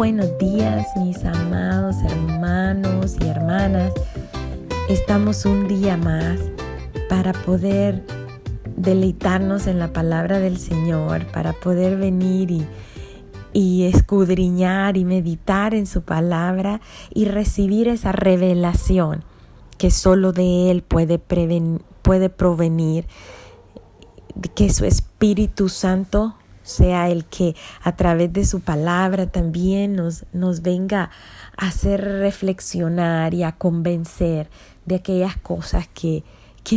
buenos días, mis amados hermanos y hermanas. Estamos un día más para poder deleitarnos en la palabra del Señor, para poder venir y escudriñar y meditar en su palabra y recibir esa revelación que solo de Él puede provenir, que su Espíritu Santo sea el que a través de su palabra también nos venga a hacer reflexionar y a convencer de aquellas cosas que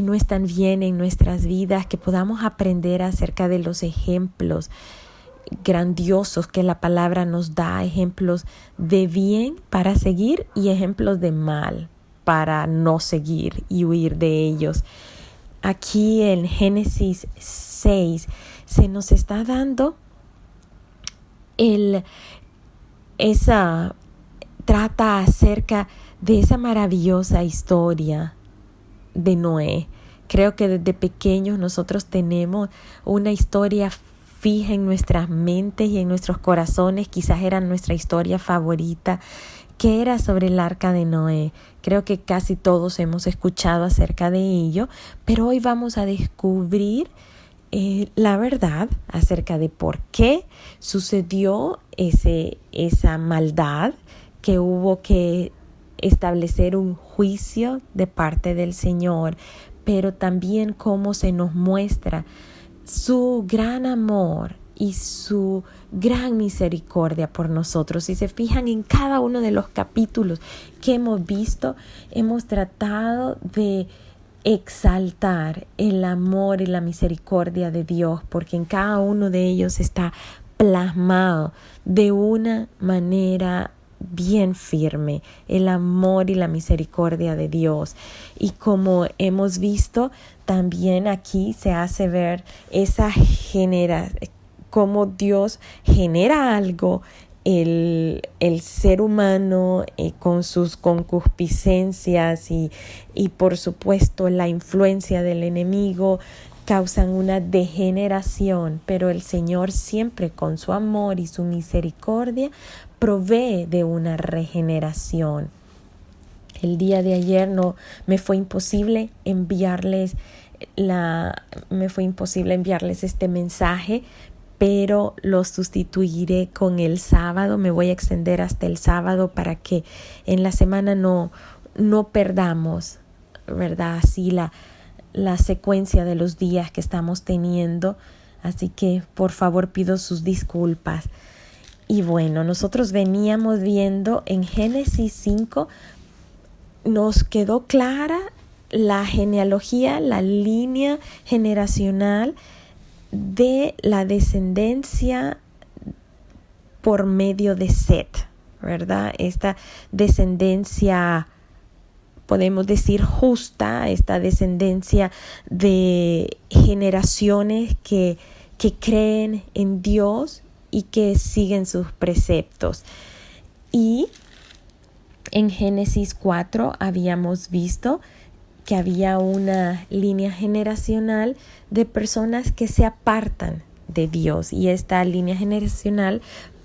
no están bien en nuestras vidas, que podamos aprender acerca de los ejemplos grandiosos que la palabra nos da, ejemplos de bien para seguir y ejemplos de mal para no seguir y huir de ellos. Aquí en Génesis 6 se nos está dando trata acerca de esa maravillosa historia de Noé. Creo que desde pequeños nosotros tenemos una historia fija en nuestras mentes y en nuestros corazones. Quizás era nuestra historia favorita, que era sobre el arca de Noé. Creo que casi todos hemos escuchado acerca de ello, pero hoy vamos a descubrir la verdad acerca de por qué sucedió esa maldad, que hubo que establecer un juicio de parte del Señor, pero también cómo se nos muestra su gran amor y su gran misericordia por nosotros. Si se fijan en cada uno de los capítulos que hemos visto, hemos tratado de exaltar el amor y la misericordia de Dios, porque en cada uno de ellos está plasmado de una manera bien firme el amor y la misericordia de Dios. Y como hemos visto, también aquí se hace ver cómo Dios genera algo, el ser humano con sus concupiscencias y por supuesto la influencia del enemigo causan una degeneración, pero el Señor siempre con su amor y su misericordia provee de una regeneración. El día de ayer me fue imposible enviarles este mensaje, pero lo sustituiré con el sábado. Me voy a extender hasta el sábado para que en la semana no perdamos, ¿verdad? Así la secuencia de los días que estamos teniendo. Así que por favor pido sus disculpas. Y bueno, nosotros veníamos viendo en Génesis 5, nos quedó clara la genealogía, la línea generacional de la descendencia por medio de Set, ¿verdad? Esta descendencia, podemos decir justa, esta descendencia de generaciones que creen en Dios y que siguen sus preceptos. Y en Génesis 4 habíamos visto que había una línea generacional de personas que se apartan de Dios, y esta línea generacional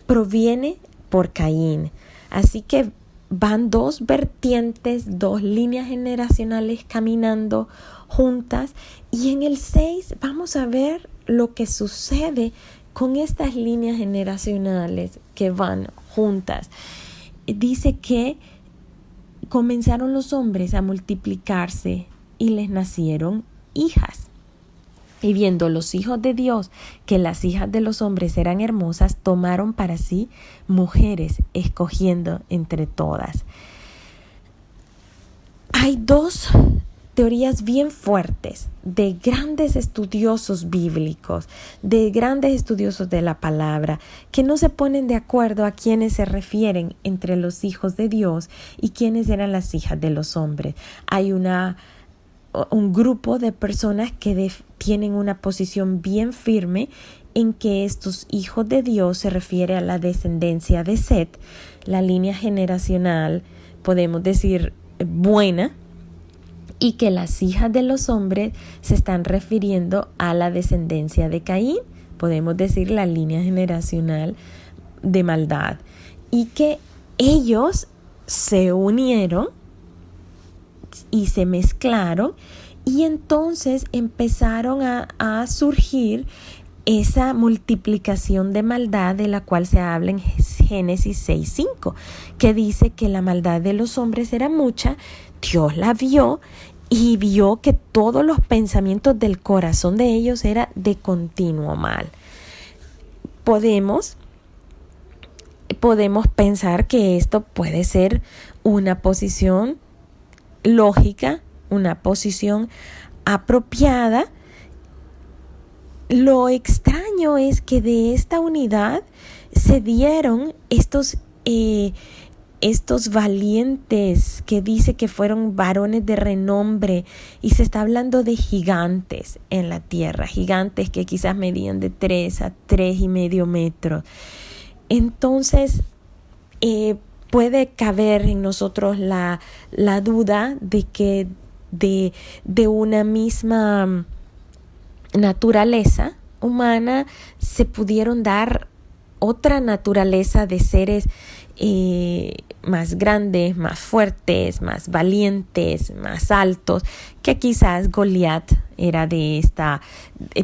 proviene por Caín. Así que van dos vertientes, dos líneas generacionales caminando juntas, y en el 6 vamos a ver lo que sucede con estas líneas generacionales que van juntas. Dice que comenzaron los hombres a multiplicarse y les nacieron hijas. Y viendo los hijos de Dios que las hijas de los hombres eran hermosas, tomaron para sí mujeres, escogiendo entre todas. Hay dos teorías bien fuertes de grandes estudiosos bíblicos, de grandes estudiosos de la palabra, que no se ponen de acuerdo a quiénes se refieren entre los hijos de Dios y quiénes eran las hijas de los hombres. Hay un grupo de personas que tienen una posición bien firme en que estos hijos de Dios se refiere a la descendencia de Set, la línea generacional, podemos decir, buena, y que las hijas de los hombres se están refiriendo a la descendencia de Caín, podemos decir la línea generacional de maldad. y que ellos se unieron y se mezclaron, y entonces empezaron a surgir esa multiplicación de maldad de la cual se habla en Génesis 6:5, que dice que la maldad de los hombres era mucha. Dios la vio y vio que todos los pensamientos del corazón de ellos era de continuo mal. Podemos pensar que esto puede ser una posición lógica, una posición apropiada. Lo extraño es que de esta unidad se dieron estos valientes, que dice que fueron varones de renombre, y se está hablando de gigantes en la tierra, gigantes que quizás medían de 3 a 3.5 metros. Entonces puede caber en nosotros la duda de que de una misma naturaleza humana se pudieron dar otra naturaleza de seres más grandes, más fuertes, más valientes, más altos, que quizás Goliat era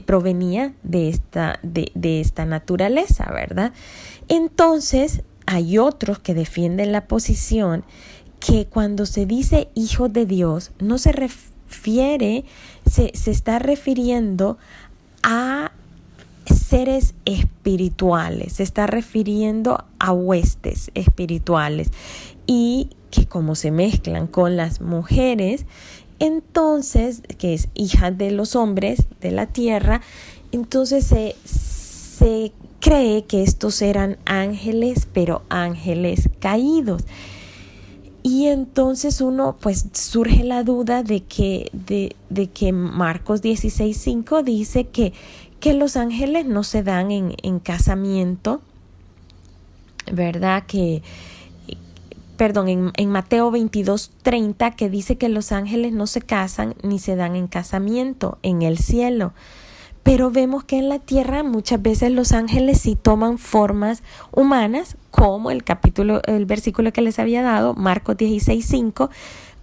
provenía de esta naturaleza, ¿verdad? Entonces hay otros que defienden la posición que cuando se dice hijo de Dios no se está refiriendo a seres espirituales, se está refiriendo a huestes espirituales, y que como se mezclan con las mujeres, entonces, que es hija de los hombres de la tierra, entonces se cree que estos eran ángeles, pero ángeles caídos. Y entonces pues surge la duda de que Marcos 16:5 dice que los ángeles no se dan en casamiento, ¿verdad? En Mateo 22:30, que dice que los ángeles no se casan ni se dan en casamiento en el cielo. Pero vemos que en la tierra muchas veces los ángeles sí toman formas humanas, como el versículo que les había dado, Marcos 16:5,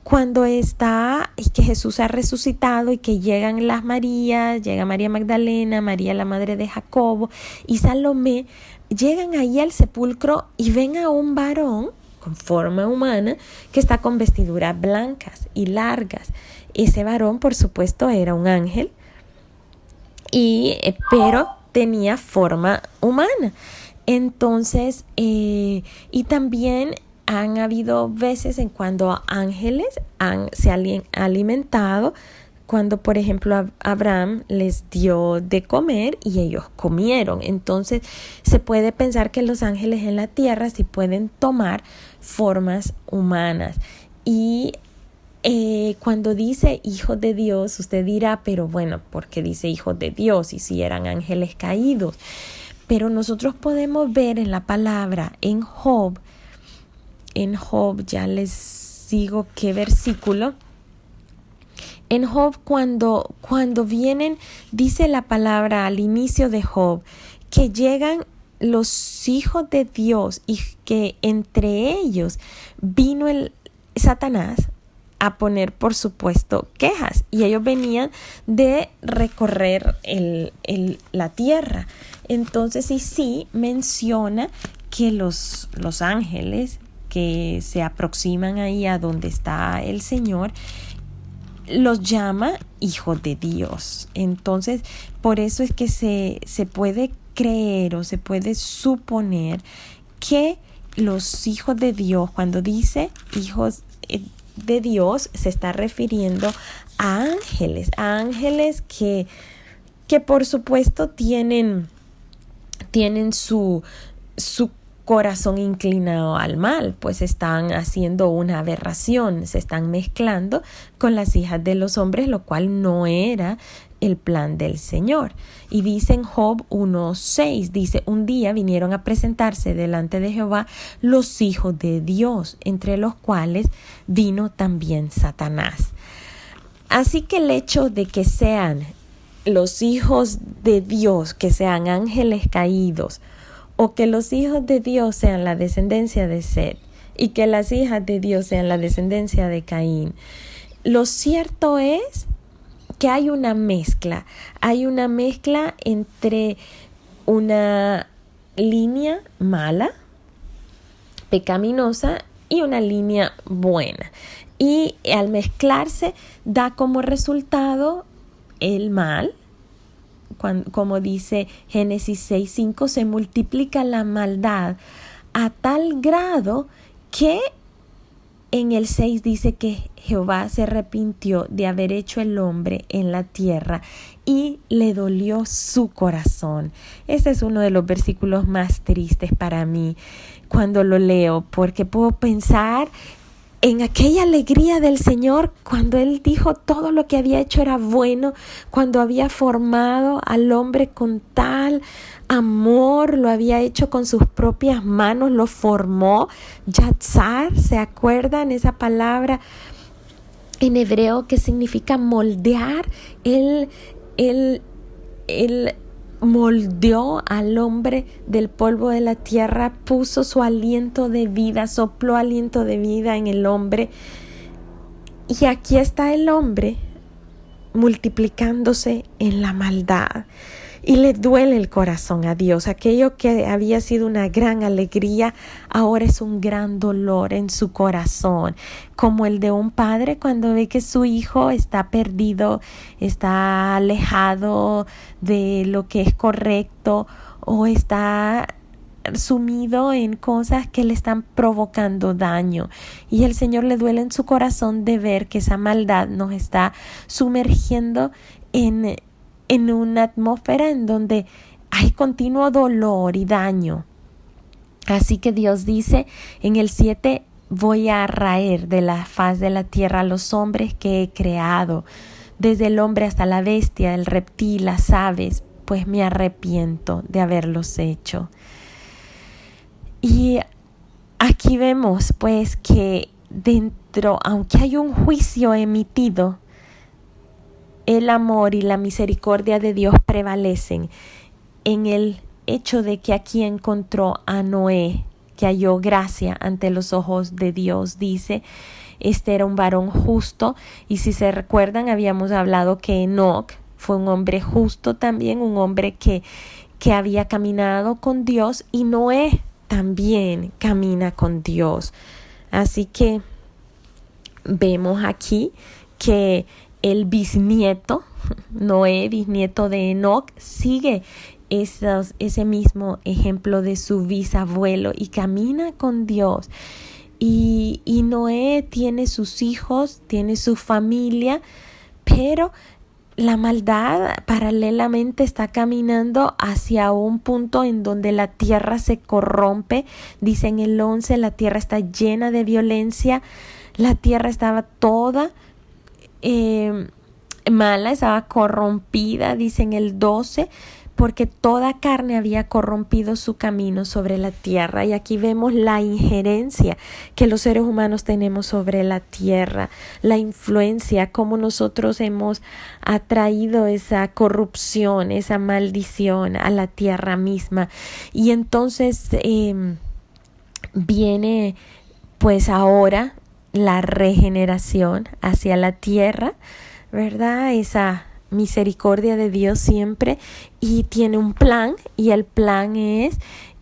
cuando está y que Jesús ha resucitado y que llegan las Marías, llega María Magdalena, María la madre de Jacobo y Salomé, llegan ahí al sepulcro y ven a un varón con forma humana que está con vestiduras blancas y largas. Ese varón, por supuesto, era un ángel, pero tenía forma humana. Entonces, y también han habido veces en cuando ángeles se han alimentado, cuando por ejemplo Abraham les dio de comer y ellos comieron. Entonces se puede pensar que los ángeles en la tierra sí pueden tomar formas humanas. Y cuando dice hijos de Dios, usted dirá, pero bueno, ¿por qué dice hijos de Dios? Y si eran ángeles caídos. Pero nosotros podemos ver en la palabra, en Job, ya les digo qué versículo. En Job, cuando vienen, dice la palabra al inicio de Job, que llegan los hijos de Dios y que entre ellos vino el Satanás a poner, por supuesto, quejas, y ellos venían de recorrer la tierra. Entonces, sí menciona que los ángeles que se aproximan ahí a donde está el Señor, los llama hijos de Dios. Entonces, por eso es que se puede creer o se puede suponer que los hijos de Dios, cuando dice hijos de Dios, se está refiriendo a ángeles que por supuesto tienen su corazón inclinado al mal, pues están haciendo una aberración, se están mezclando con las hijas de los hombres, lo cual no era el plan del Señor. Y dice en Job 1:6, dice, un día vinieron a presentarse delante de Jehová los hijos de Dios, entre los cuales vino también Satanás. Así que el hecho de que sean los hijos de Dios, que sean ángeles caídos, o que los hijos de Dios sean la descendencia de Set y que las hijas de Dios sean la descendencia de Caín. Lo cierto es que hay una mezcla entre una línea mala, pecaminosa, y una línea buena. Y al mezclarse da como resultado el mal. Como dice Génesis 6:5, se multiplica la maldad a tal grado que en el 6 dice que Jehová se arrepintió de haber hecho el hombre en la tierra y le dolió su corazón. Este es uno de los versículos más tristes para mí cuando lo leo, porque puedo pensar en aquella alegría del Señor cuando Él dijo todo lo que había hecho era bueno, cuando había formado al hombre con tal amor, lo había hecho con sus propias manos, lo formó. Yatzar, ¿se acuerdan esa palabra en hebreo que significa moldear? Él moldeó al hombre del polvo de la tierra, puso su aliento de vida, sopló aliento de vida en el hombre. Y aquí está el hombre multiplicándose en la maldad. Y le duele el corazón a Dios. Aquello que había sido una gran alegría, ahora es un gran dolor en su corazón. Como el de un padre cuando ve que su hijo está perdido, está alejado de lo que es correcto o está sumido en cosas que le están provocando daño. Y el Señor le duele en su corazón de ver que esa maldad nos está sumergiendo en una atmósfera en donde hay continuo dolor y daño. Así que Dios dice en el 7, voy a raer de la faz de la tierra a los hombres que he creado, desde el hombre hasta la bestia, el reptil, las aves, pues me arrepiento de haberlos hecho. Y aquí vemos pues que dentro, aunque hay un juicio emitido, el amor y la misericordia de Dios prevalecen en el hecho de que aquí encontró a Noé, que halló gracia ante los ojos de Dios. Dice, este era un varón justo, y si se recuerdan habíamos hablado que Enoc fue un hombre justo también, un hombre que había caminado con Dios, y Noé también camina con Dios. Así que vemos aquí que el bisnieto, Noé, bisnieto de Enoc, sigue ese mismo ejemplo de su bisabuelo y camina con Dios. Y Noé tiene sus hijos, tiene su familia, pero la maldad paralelamente está caminando hacia un punto en donde la tierra se corrompe. Dice en el 11, la tierra está llena de violencia, la tierra estaba toda mala, estaba corrompida, dice en el 12, porque toda carne había corrompido su camino sobre la tierra. Y aquí vemos la injerencia que los seres humanos tenemos sobre la tierra, la influencia, cómo nosotros hemos atraído esa corrupción, esa maldición a la tierra misma. Y entonces viene pues ahora la regeneración hacia la tierra, ¿verdad? Esa misericordia de Dios siempre, y tiene un plan, y el plan es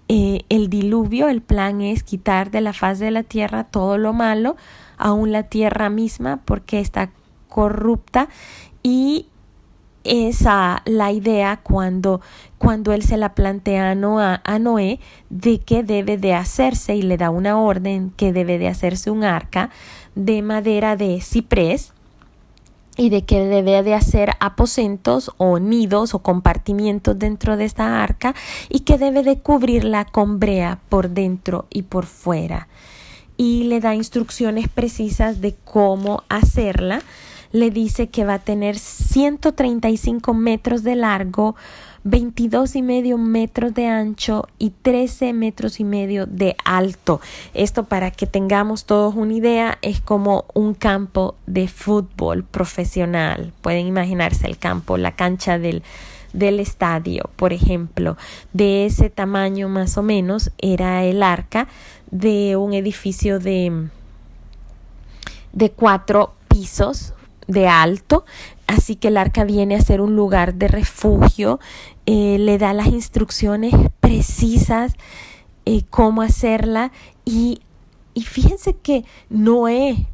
el diluvio. El plan es quitar de la faz de la tierra todo lo malo, aún la tierra misma, porque está corrupta. Y esa la idea cuando él se la plantea a Noé de que debe de hacerse, y le da una orden que debe de hacerse un arca de madera de ciprés, y de que debe de hacer aposentos o nidos o compartimientos dentro de esta arca, y que debe de cubrirla con brea por dentro y por fuera. Y le da instrucciones precisas de cómo hacerla. Le dice que va a tener 135 metros de largo, 22,5 metros de ancho y 13,5 metros de alto. Esto, para que tengamos todos una idea, es como un campo de fútbol profesional. Pueden imaginarse el campo, la cancha del del estadio, por ejemplo. De ese tamaño más o menos era el arca de un edificio de 4 pisos de alto. Así que el arca viene a ser un lugar de refugio, le da las instrucciones precisas, cómo hacerla. Y fíjense que Noé,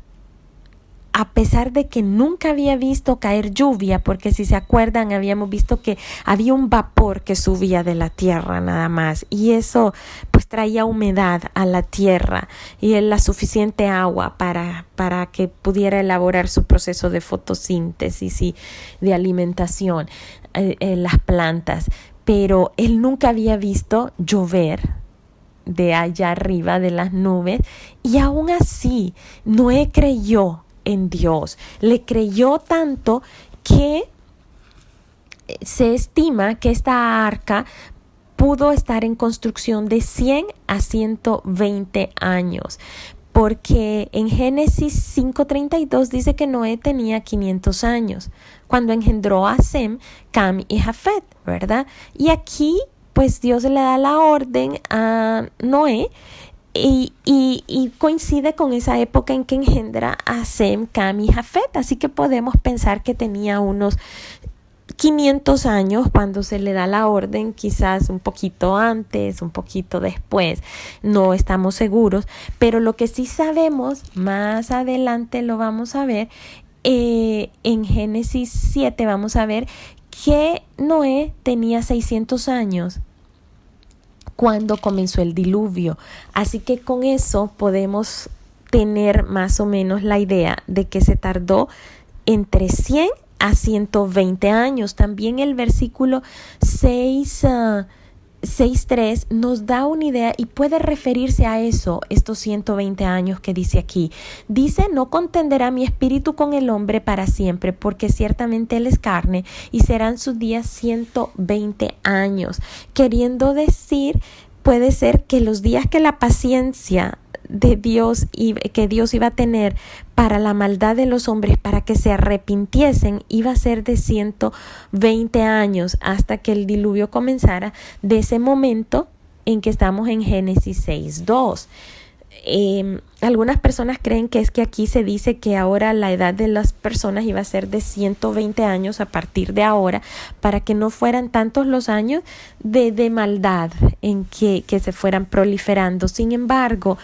a pesar de que nunca había visto caer lluvia, porque si se acuerdan habíamos visto que había un vapor que subía de la tierra nada más, y eso pues traía humedad a la tierra y la suficiente agua para que pudiera elaborar su proceso de fotosíntesis y de alimentación, las plantas. Pero él nunca había visto llover de allá arriba de las nubes, y aún así Noé creyó en Dios. Le creyó tanto que se estima que esta arca pudo estar en construcción de 100 a 120 años, porque en Génesis 5:32 dice que Noé tenía 500 años cuando engendró a Sem, Cam y Jafet, ¿verdad? Y aquí pues Dios le da la orden a Noé y coincide con esa época en que engendra a Sem, Cam y Jafet. Así que podemos pensar que tenía unos 500 años cuando se le da la orden, quizás un poquito antes, un poquito después, no estamos seguros. Pero lo que sí sabemos, más adelante lo vamos a ver, en Génesis 7 vamos a ver que Noé tenía 600 años cuando comenzó el diluvio. Así que con eso podemos tener más o menos la idea de que se tardó entre 100 a 120 años. También el versículo 6:3 nos da una idea y puede referirse a eso, estos 120 años que dice aquí. Dice: no contenderá mi espíritu con el hombre para siempre, porque ciertamente él es carne y serán sus días 120 años. Queriendo decir, puede ser que los días que la paciencia de Dios y que Dios iba a tener para la maldad de los hombres, para que se arrepintiesen, iba a ser de 120 años hasta que el diluvio comenzara, de ese momento en que estamos en Génesis 6:2. Algunas personas creen que es que aquí se dice que ahora la edad de las personas iba a ser de 120 años a partir de ahora, para que no fueran tantos los años de maldad en que se fueran proliferando. Sin embargo,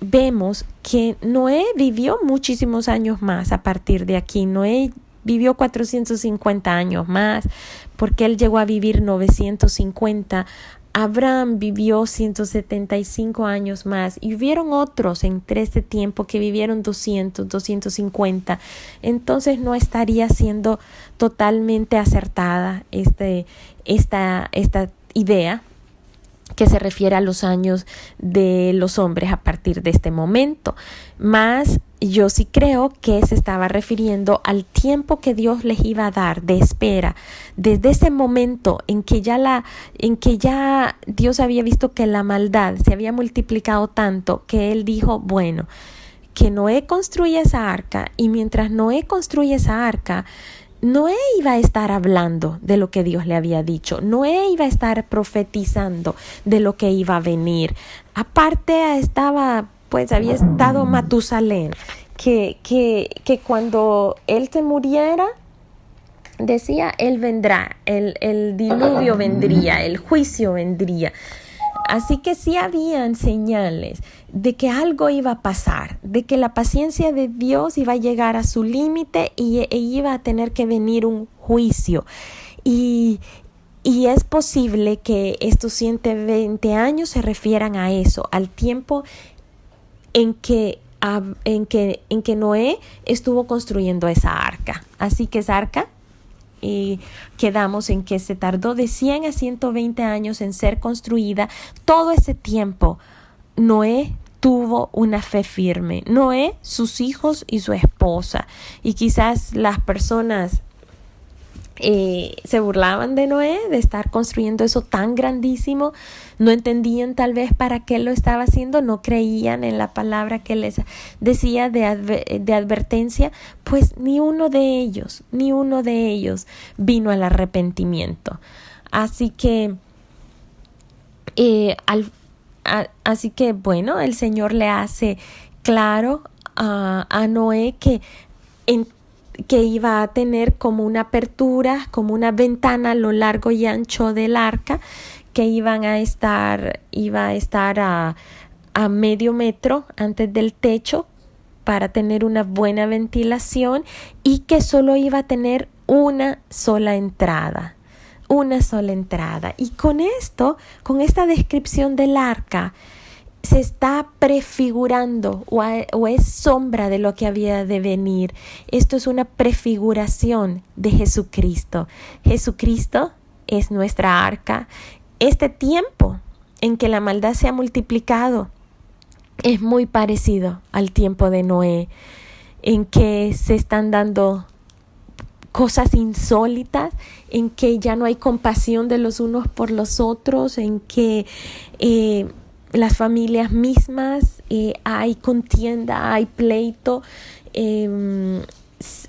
vemos que Noé vivió muchísimos años más a partir de aquí. Noé vivió 450 años más, porque él llegó a vivir 950. Abraham vivió 175 años más, y hubieron otros entre este tiempo que vivieron 200, 250. Entonces no estaría siendo totalmente acertada esta idea que se refiere a los años de los hombres a partir de este momento. Más yo sí creo que se estaba refiriendo al tiempo que Dios les iba a dar de espera, desde ese momento en que ya Dios había visto que la maldad se había multiplicado tanto, que él dijo, bueno, que Noé construya esa arca, y mientras Noé construye esa arca, Noé iba a estar hablando de lo que Dios le había dicho. Noé iba a estar profetizando de lo que iba a venir. Aparte había estado Matusalén, que cuando él se muriera, decía, él vendrá, el diluvio vendría, el juicio vendría. Así que sí habían señales de que algo iba a pasar, de que la paciencia de Dios iba a llegar a su límite e iba a tener que venir un juicio. Y es posible que estos 120 años se refieran a eso, al tiempo en que Noé estuvo construyendo esa arca. Así que esa arca, y quedamos en que se tardó de 100 a 120 años en ser construida. Todo ese tiempo Noé tuvo una fe firme. Noé, sus hijos y su esposa. Y quizás las personas se burlaban de Noé de estar construyendo eso tan grandísimo, no entendían tal vez para qué lo estaba haciendo, no creían en la palabra que les decía de advertencia, pues ni uno de ellos vino al arrepentimiento. Así que bueno, el Señor le hace claro a Noé que iba a tener como una apertura, como una ventana a lo largo y ancho del arca, que iba a estar a medio metro antes del techo para tener una buena ventilación, y que solo iba a tener una sola entrada. Y con esta descripción del arca, se está prefigurando o es sombra de lo que había de venir. Esto es una prefiguración de Jesucristo. Jesucristo es nuestra arca. Este tiempo en que la maldad se ha multiplicado es muy parecido al tiempo de Noé, en que se están dando cosas insólitas, en que ya no hay compasión de los unos por los otros, en que las familias mismas, hay contienda, hay pleito,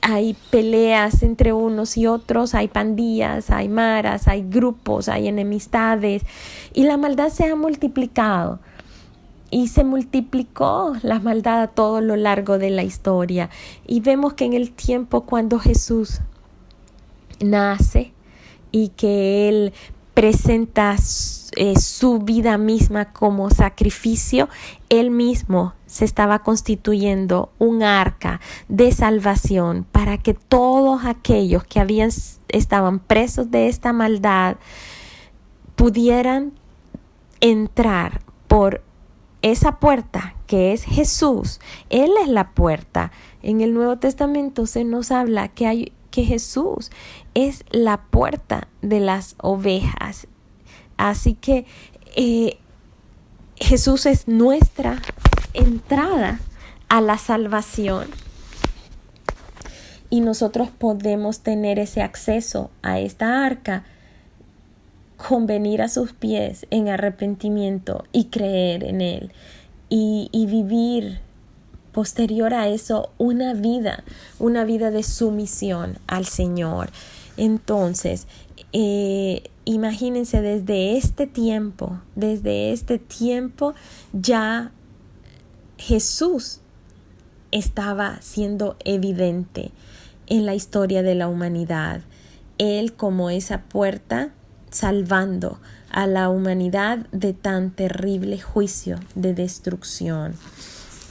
hay peleas entre unos y otros, hay pandillas, hay maras, hay grupos, hay enemistades, y la maldad se ha multiplicado. Y se multiplicó la maldad a todo lo largo de la historia. Y vemos que en el tiempo cuando Jesús nace y que Él presenta su vida misma como sacrificio, Él mismo se estaba constituyendo un arca de salvación para que todos aquellos que estaban presos de esta maldad pudieran entrar por esa puerta que es Jesús. Él es la puerta. En el Nuevo Testamento se nos habla que Jesús es la puerta de las ovejas. Así que Jesús es nuestra entrada a la salvación, y nosotros podemos tener ese acceso a esta arca con venir a sus pies en arrepentimiento y creer en Él, y vivir posterior a eso una vida de sumisión al Señor. Entonces, imagínense, desde este tiempo ya Jesús estaba siendo evidente en la historia de la humanidad. Él como esa puerta, salvando a la humanidad de tan terrible juicio de destrucción.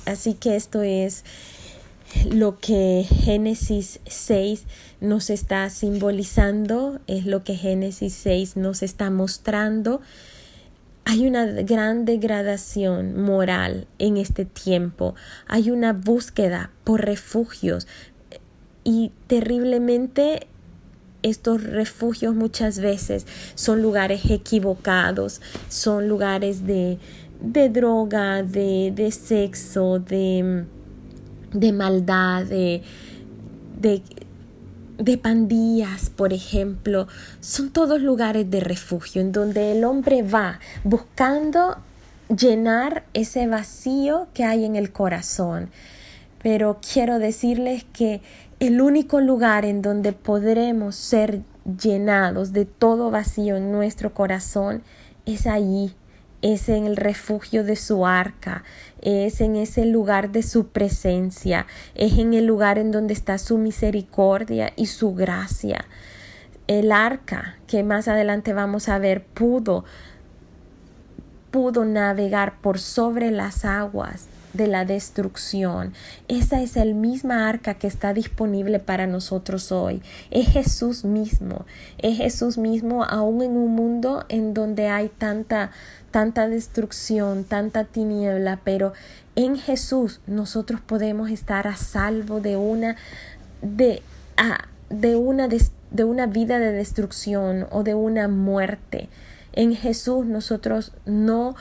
Así que esto es lo que Génesis 6 nos está simbolizando, es lo que Génesis 6 nos está mostrando. Hay una gran degradación moral en este tiempo. Hay una búsqueda por refugios, y terriblemente estos refugios muchas veces son lugares equivocados, son lugares de droga, de sexo, de maldad, de pandillas, por ejemplo. Son todos lugares de refugio en donde el hombre va buscando llenar ese vacío que hay en el corazón. Pero quiero decirles que el único lugar en donde podremos ser llenados de todo vacío en nuestro corazón es allí, es en el refugio de su arca, es en ese lugar de su presencia, es en el lugar en donde está su misericordia y su gracia. El arca, que más adelante vamos a ver, pudo navegar por sobre las aguas de la destrucción. Esa es el misma arca que está disponible para nosotros hoy. Es Jesús mismo aún en un mundo en donde hay tanta destrucción, tanta tiniebla, pero en Jesús nosotros podemos estar a salvo de una vida de destrucción o de una muerte. En Jesús nosotros no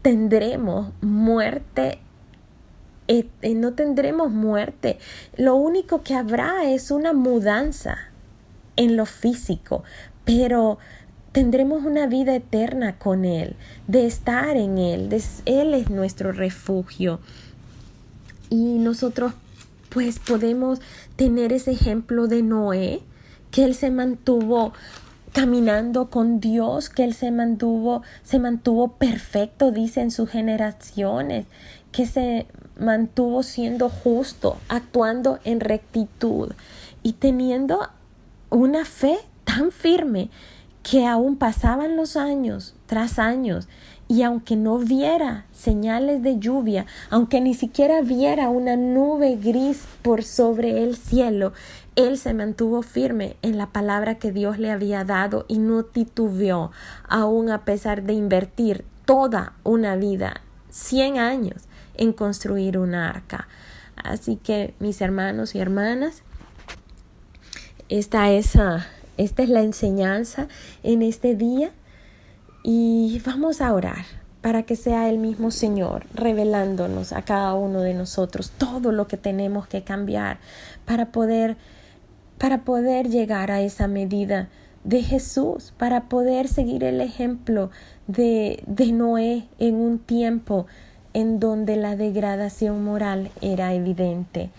tendremos muerte. No tendremos muerte. Lo único que habrá es una mudanza en lo físico, pero tendremos una vida eterna con Él, de estar en Él. Él es nuestro refugio. Y nosotros pues podemos tener ese ejemplo de Noé, que él se mantuvo caminando con Dios, que él se mantuvo perfecto, dice, en sus generaciones, que se mantuvo siendo justo, actuando en rectitud y teniendo una fe tan firme que aún pasaban los años tras años, y aunque no viera señales de lluvia, aunque ni siquiera viera una nube gris por sobre el cielo, él se mantuvo firme en la palabra que Dios le había dado y no titubeó, aún a pesar de invertir toda una vida, 100 años, en construir un arca. Así que, mis hermanos y hermanas, esta es la enseñanza en este día, y vamos a orar para que sea el mismo Señor revelándonos a cada uno de nosotros todo lo que tenemos que cambiar para poder llegar a esa medida de Jesús, para poder seguir el ejemplo de Noé en un tiempo en donde la degradación moral era evidente.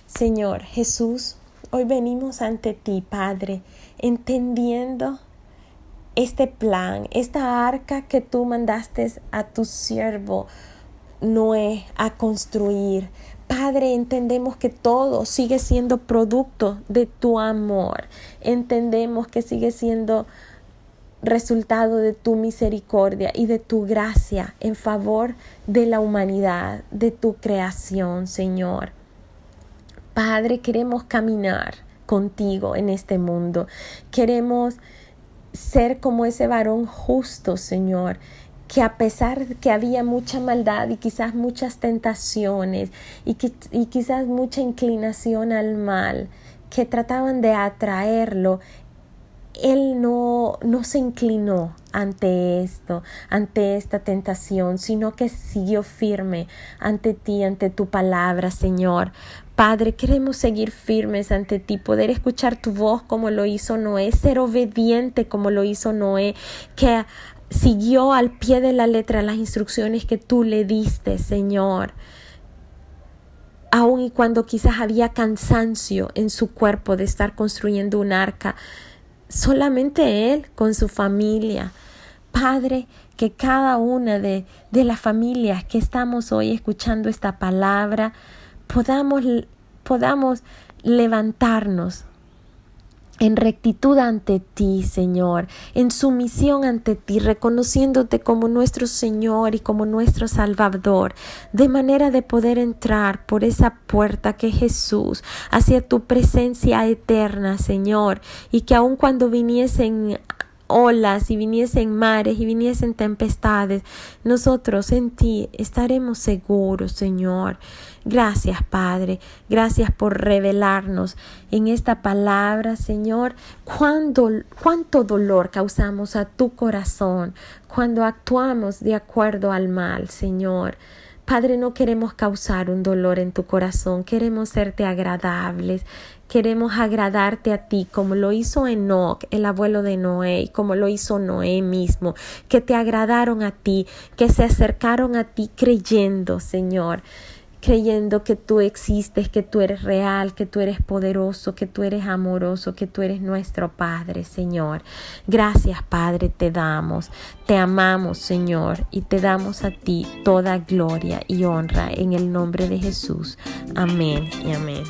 Señor Jesús, hoy venimos ante ti, Padre, entendiendo este plan, esta arca que tú mandaste a tu siervo Noé a construir. Padre, entendemos que todo sigue siendo producto de tu amor. Entendemos que sigue siendo resultado de tu misericordia y de tu gracia en favor de la humanidad, de tu creación, Señor. Padre, queremos caminar contigo en este mundo. Queremos ser como ese varón justo, Señor, que a pesar de que había mucha maldad y quizás muchas tentaciones y quizás mucha inclinación al mal que trataban de atraerlo, él no se inclinó ante esta tentación, sino que siguió firme ante ti, ante tu palabra, Señor. Padre, queremos seguir firmes ante ti, poder escuchar tu voz como lo hizo Noé, ser obediente como lo hizo Noé, que siguió al pie de la letra las instrucciones que tú le diste, Señor. Aun y cuando quizás había cansancio en su cuerpo de estar construyendo un arca, solamente él con su familia. Padre, que cada una de las familias que estamos hoy escuchando esta palabra podamos levantarnos en rectitud ante ti, Señor, en sumisión ante ti, reconociéndote como nuestro Señor y como nuestro Salvador, de manera de poder entrar por esa puerta que es Jesús, hacia tu presencia eterna, Señor, y que aun cuando viniesen olas y viniesen mares y viniesen tempestades, nosotros en ti estaremos seguros, Señor. Gracias, Padre, gracias por revelarnos en esta palabra, Señor, cuánto dolor causamos a tu corazón cuando actuamos de acuerdo al mal, Señor. Padre, no queremos causar un dolor en tu corazón, queremos serte agradables, queremos agradarte a ti como lo hizo Enoc, el abuelo de Noé, y como lo hizo Noé mismo, que te agradaron a ti, que se acercaron a ti creyendo, Señor, creyendo que tú existes, que tú eres real, que tú eres poderoso, que tú eres amoroso, que tú eres nuestro Padre, Señor. Gracias, Padre, te amamos, Señor, y te damos a ti toda gloria y honra en el nombre de Jesús. Amén y amén.